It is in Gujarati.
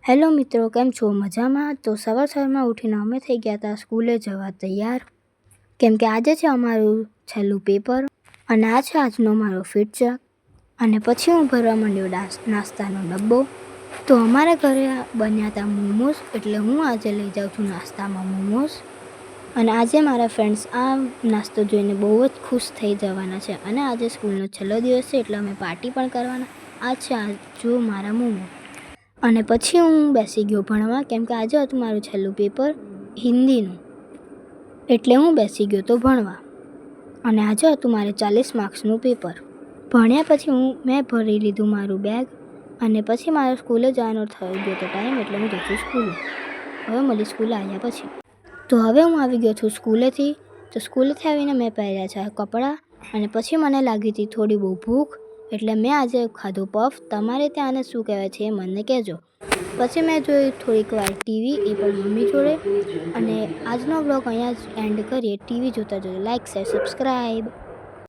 હેલો મિત્રો, કેમ છો? મજામાં? તો સવારમાં ઉઠીને અમે થઈ ગયા હતા સ્કૂલે જવા તૈયાર, કેમ કે આજે છે અમારું છેલ્લું પેપર અને આ છે આજનો મારો ફીડચેક. અને પછી હું ભરવા માંડ્યો નાસ્તાનો ડબ્બો. તો અમારા ઘરે બન્યા હતા મોમોસ, એટલે હું આજે લઈ જાઉં છું નાસ્તામાં મોમોસ. અને આજે મારા ફ્રેન્ડ્સ આ નાસ્તો જોઈને બહુ જ ખુશ થઈ જવાના છે. અને આજે સ્કૂલનો છેલ્લો દિવસ છે એટલે અમે પાર્ટી પણ કરવાના. આ છે જો મારા મોમો. અને પછી હું બેસી ગયો ભણવા, કેમ કે આજે હતું મારું છેલ્લું પેપર હિન્દીનું, એટલે હું બેસી ગયો તો ભણવા. અને આજે હતું મારે 40 માર્ક્સનું પેપર. ભણ્યા પછી મેં ભરી લીધું મારું બેગ અને પછી મારે સ્કૂલે જવાનો થઈ ગયો તો ટાઈમ, એટલે હું જઈશું સ્કૂલે. હવે મળી સ્કૂલે આવ્યા પછી. તો હવે હું આવી ગયો છું સ્કૂલેથી. તો સ્કૂલેથી આવીને મેં પહેર્યા છે કપડાં અને પછી મને લાગી હતી થોડી બહુ ભૂખ, એટલે મેં આજે ખાધું પફ. તમારે ત્યાં આને શું કહેવાય છે એ મને કહેજો. પછી મેં જોયું થોડીક વાર ટીવી, એ પણ મમ્મી જોડે. અને આજનો વ્લોગ અહીંયા જ એન્ડ કરીએ. ટીવી જોતા જોતા લાઈક, શેર, સબસ્ક્રાઈબ.